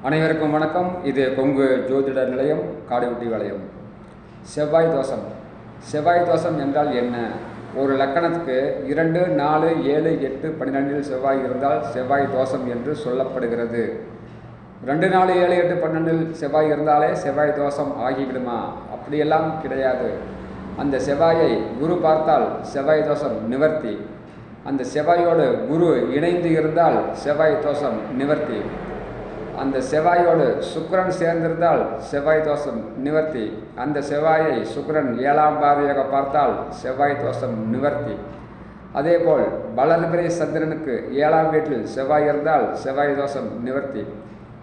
அனைவருக்கும் வணக்கம். இது கொங்கு ஜோதிட நிலையம், காடுவெட்டி வளையம். செவ்வாய் தோஷம். செவ்வாய் தோஷம் என்றால் என்ன? ஒரு லக்கணத்துக்கு 2, 4, 7, 8, 12 செவ்வாய் இருந்தால் செவ்வாய் தோஷம் என்று சொல்லப்படுகிறது. 2, 4, 7, 8, 12 செவ்வாய் இருந்தாலே செவ்வாய் தோஷம் ஆகிவிடுமா? அப்படியெல்லாம் கிடையாது. அந்த செவ்வாயை குரு பார்த்தால் செவ்வாய் தோஷம் நிவர்த்தி. அந்த செவ்வாயோடு குரு இணைந்து இருந்தால் செவ்வாய் தோஷம் நிவர்த்தி. அந்த செவ்வாயோடு சுக்கிரன் சேர்ந்திருந்தால் செவ்வாய் தோஷம் நிவர்த்தி. அந்த செவ்வாயை சுக்கிரன் 7ஆம் பார்வையாக பார்த்தால் செவ்வாய் தோஷம் நிவர்த்தி. அதேபோல் வளர்பிறை சந்திரனுக்கு 7ஆம் வீட்டில் செவ்வாய் இருந்தால் செவ்வாய் தோஷம் நிவர்த்தி.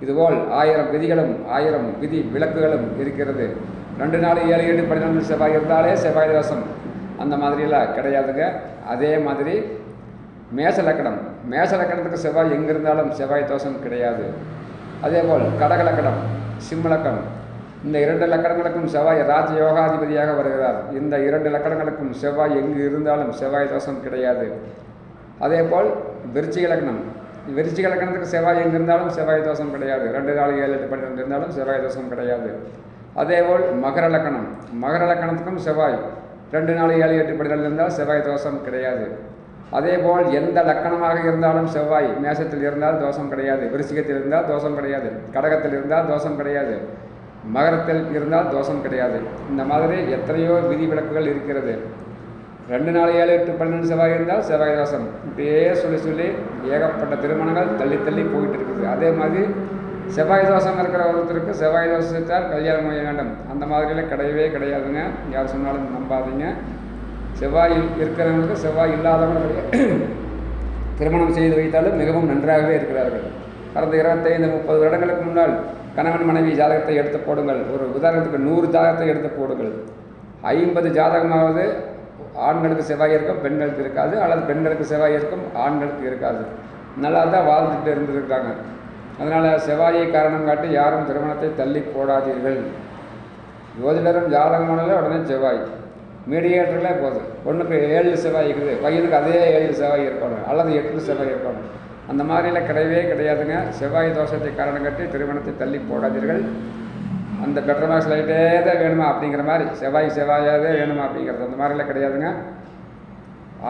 இதுபோல் 1000 விதிகளும் 1000 விதி விலக்குகளும் இருக்கிறது. 2, 4, 7, 8, 12 செவ்வாய் இருந்தாலே செவ்வாய் தோஷம் அந்த மாதிரியெல்லாம் கிடையாதுங்க. அதே மாதிரி மேஷ லக்கணம். மேஷ லக்கணத்துக்கு செவ்வாய் எங்கே இருந்தாலும் செவ்வாய் தோஷம் கிடையாது. அதேபோல் கடக லக்கணம், சிம்ம லக்கணம், இந்த 2 லக்கணங்களுக்கும் செவ்வாய் ராஜ யோகாதிபதியாக வருகிறார். இந்த 2 லக்கணங்களுக்கும் செவ்வாய் எங்கு இருந்தாலும் செவ்வாய் தோஷம் கிடையாது. அதேபோல் விருச்சிக லக்கணம். விருச்சிக லக்கணத்துக்கு செவ்வாய் எங்கு இருந்தாலும் செவ்வாய் தோஷம் கிடையாது. 2, 4, 7, 8, 12 இருந்தாலும் செவ்வாய் தோஷம் கிடையாது. அதேபோல் மகர லக்கணம். மகர லக்கணத்துக்கும் செவ்வாய் 2, 4, 7, 8, 12 இருந்தால் செவ்வாய் தோஷம் கிடையாது. அதேபோல் எந்த லக்கணமாக இருந்தாலும் செவ்வாய் மேஷத்தில் இருந்தால் தோஷம் கிடையாது. விருச்சிகத்தில் இருந்தால் தோஷம் கிடையாது. கடகத்தில் இருந்தால் தோஷம் கிடையாது. மகரத்தில் இருந்தால் தோஷம் கிடையாது. இந்த மாதிரி எத்தனையோ விதிவிலக்குகள் இருக்கிறது. 2, 4, 7, 8, 12 செவ்வாய் இருந்தால் செவ்வாய் தோஷம். இப்படியே சொல்லி ஏகப்பட்ட திருமணங்கள் தள்ளி போயிட்டு இருக்குது. அதே மாதிரி செவ்வாய் தோஷம் இருக்கிற ஒருத்தருக்கு செவ்வாய் தோஷத்தால் கல்யாணம் செய்ய வேண்டும் அந்த மாதிரிலாம் கிடையவே கிடையாதுங்க. யார் சொன்னாலும் நம்பாதீங்க. செவ்வாய் இருக்கிறவங்களுக்கு செவ்வாய் இல்லாதவங்க திருமணம் செய்து வைத்தாலும் மிகவும் நன்றாகவே இருக்கிறார்கள். கடந்த 25-30 வருடங்களுக்கு முன்னால் கணவன் மனைவி ஜாதகத்தை எடுத்து போடுங்கள். ஒரு உதாரணத்துக்கு 100 ஜாதகத்தை எடுத்து போடுங்கள். 50 ஜாதகமாவது ஆண்களுக்கு செவ்வாய் இருக்கும், பெண்களுக்கு இருக்காது. அல்லது பெண்களுக்கு செவ்வாய் இருக்கும், ஆண்களுக்கு இருக்காது. நல்லா தான் வாழ்ந்துட்டு இருந்திருக்காங்க. அதனால் செவ்வாயை காரணம் காட்டி யாரும் திருமணத்தை தள்ளி போடாதீர்கள். ஜோதிடரும் ஜாதகமானாலே உடனே செவ்வாய் மீடியேட்டர்களே போதும். பொண்ணுக்கு 7 செவ்வாய் இருக்குது, பையனுக்கு அதே 7 செவ்வாய் இருக்கணும், அல்லது 8 செவ்வாய் இருக்கணும். அந்த மாதிரிலாம் கிடையவே கிடையாதுங்க. செவ்வாய் தோஷத்தை காரணம் கட்டி திருமணத்தை தள்ளி போடாதீர்கள். அந்த பெட்ரோமாக்ஸ் லைட்டே தான் வேணுமா அப்படிங்கிற மாதிரி செவ்வாயாகவே வேணுமா அப்படிங்கிறது அந்த மாதிரிலாம் கிடையாதுங்க.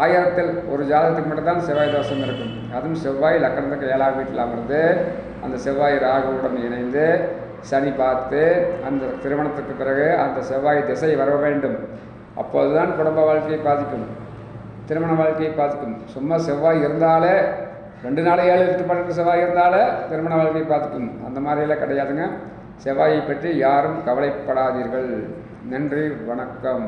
1000ல் ஒரு ஜாதகத்துக்கு மட்டும்தான் செவ்வாய் தோஷம் இருக்கும். அதுவும் செவ்வாய் லக்கணத்துக்கு 7ஆம் வீட்டில் அமர்ந்து அந்த செவ்வாய் ராகுவுடன் இணைந்து சனி பார்த்து அந்த திருமணத்துக்கு பிறகு அந்த செவ்வாய் திசை வர வேண்டும். அப்போதுதான் குடும்ப வாழ்க்கையை பாதிக்கும், திருமண வாழ்க்கையை பாதிக்கும். சும்மா செவ்வாய் இருந்தாலே 2, 4, 7, 8, 12 செவ்வாய் இருந்தாலே திருமண வாழ்க்கையை பாதிக்கும். அந்த மாதிரியெல்லாம் கிடையாதுங்க. செவ்வாயை பற்றி யாரும் கவலைப்படாதீர்கள். நன்றி, வணக்கம்.